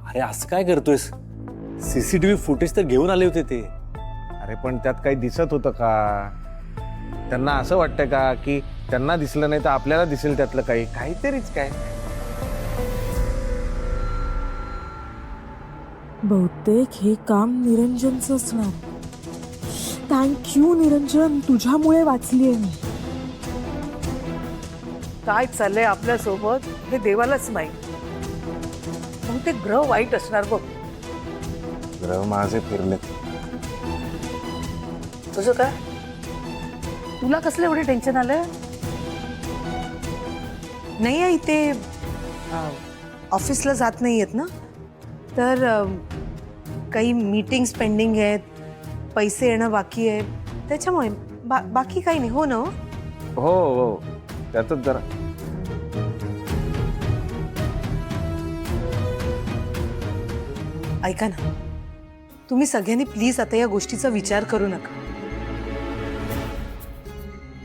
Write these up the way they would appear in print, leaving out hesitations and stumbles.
अरे असं काय करतोयस? सीसीटीव्ही फुटेज तर घेऊन आले होते ते. अरे पण त्यात काही दिसत होतं का? त्यांना असं वाटतं का की त्यांना दिसलं नाही तर आपल्याला दिसेल त्यातलं काही? काहीतरीच काय. बहुतेक हे काम निरंजनचं असणार. थँक्यू निरंजन, तुझ्यामुळे वाचलीये मी. काय चाललंय आपल्या सोबत हे देवालाच माहित. बहुतेक ग्रह वाईट असणार बघ. ग्रह माझे फिरलेत. तुझं काय? तुला कसलं एवढं टेन्शन आलंय? नाही आई, ते ऑफिसला जात नाही आहेत ना, तर काही मीटिंग्स पेंडिंग आहेत, पैसे येणं बाकी आहे, त्याच्यामुळे बाकी काही नाही. हो ना? हो हो, त्यातच जरा. ऐका ना, तुम्ही सगळ्यांनी प्लीज आता या गोष्टीचा विचार करू नका.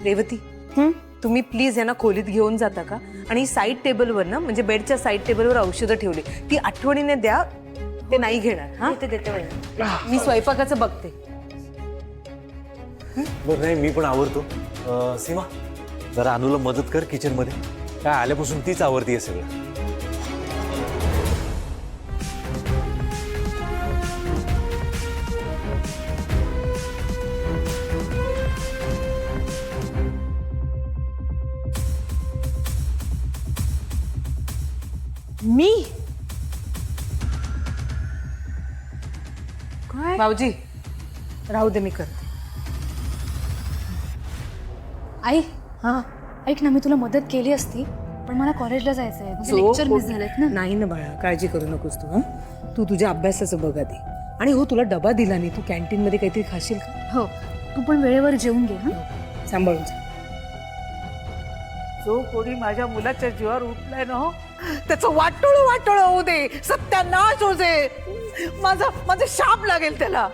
रेवती, तुम्ही प्लीज यांना खोलीत घेऊन जाता का? आणि साईड टेबलवर ना, म्हणजे बेडच्या साईड टेबलवर औषधं ठेवली, ती आठवणीने द्या. ते नाही घेणार. हा, देते. मी स्वयंपाकाचं बघते. बरं नाही, मी पण आवरतो. सीमा, जरा अनुला मदत कर किचन मध्ये. काय आल्यापासून तीच आवरतीये सगळं. मी काय? भाऊजी राहू दे, मी करते. आई, हा, ऐक ना, मी तुला मदत केली असती, पण मला कॉलेजला जायचं आहे. माझे लेक्चर मिस झालेत ना. नाही ना बाळा, काळजी करू नकोस तू. तू तुझ्या अभ्यासाचं बघ आधी. आणि हो, तुला डबा दिला नाही, तू कॅन्टीन मध्ये काहीतरी खाशील का? हो, तू पण वेळेवर जेवून घे. हा, सांभाळून जा. जो कोणी माझ्या मुलाच्या जीवावर उठलाय ना, हो, त्याचं वाटोळ होऊ दे, सत्यानाश होऊ दे. माझा शाप लागेल त्याला.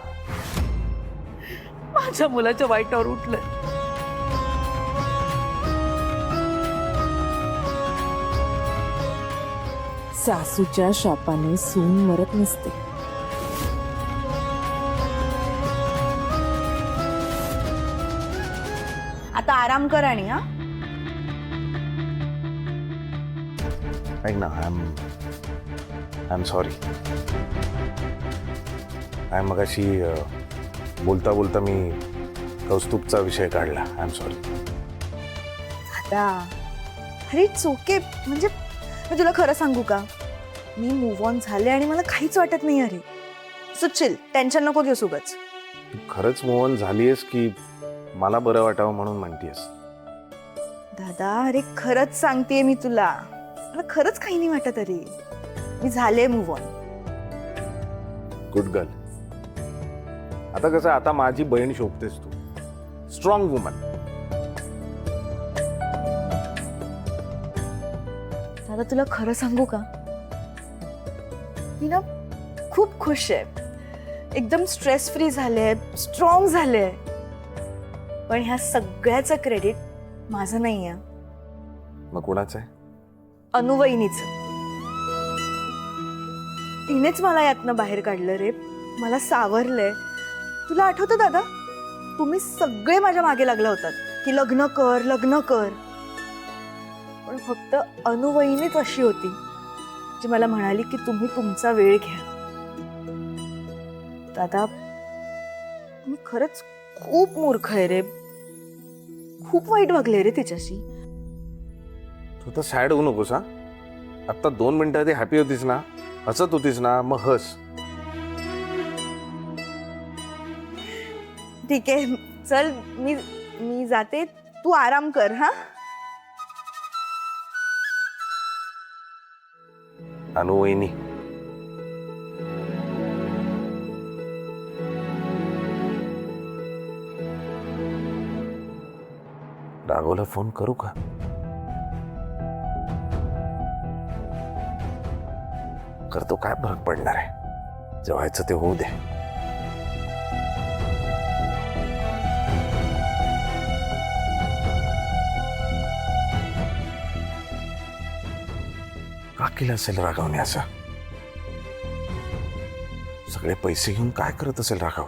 माझ्या मुलाच्या वाईटावर उठलंय. सासूच्या शापाने सून मरत नसते. आता आराम कर. आणि हा, ऐक ना, आय एम सॉरी. मगाशी बोलता बोलता मी कौस्तुभचा विषय काढला. I am sorry. आता अरे इट्स ओके. म्हणजे मी तुला खरं सांगू का, मी मूव्ह ऑन झाले आणि मला काहीच वाटत नाही. अरे सुचिल, टेन्शन नको घेऊ उगाच. तू खरंच मूव्ह ऑन झालीयस की मला बरं वाटावं म्हणून म्हणतेस? दादा, अरे खरंच सांगतेय मी तुला, मला खरंच काही नाही वाटत. अरे मी झाले मूव्ह ऑन. Good girl. आता कसं, आता माझी बहीण शोभतेस तू. Strong woman. दादा, तुला खरं सांगू का, मी ना खूप खुश आहे. एकदम स्ट्रेस फ्री झाले, स्ट्रॉंग झाले. पण ह्या सगळ्याचं क्रेडिट माझं नाही आहे, मग कोणाचं आहे? अनुवहिनीचं. तिनेच मला यातनं बाहेर काढलं रे, मला सावरलंय. तुला आठवतं दादा, तुम्ही सगळे माझ्या मागे लागला होतात की लग्न कर लग्न कर. पण फक्त अनुवहिनीच अशी होती जी मला म्हणाली की तुम्ही तुमचा वेळ घ्या. दादा, मी खरंच खूप मूर्ख आहे रे, खूप वाईट वागले रे तिच्याशी. तू तर सॅड होऊ नकोस. हा, आता 2 मिनिटं आधी हॅपी होतीस ना, हसत होतीस ना, मग हस. ठीक आहे, चल मी जाते, तू आराम कर. हा, अनुवहिनी, राघवला फोन करू का? करतो, काय फरक पडणार आहे? जे व्हायचं ते होऊ दे. का केलं असेल राघवने असं? सगळे पैसे घेऊन काय करत असेल राघव?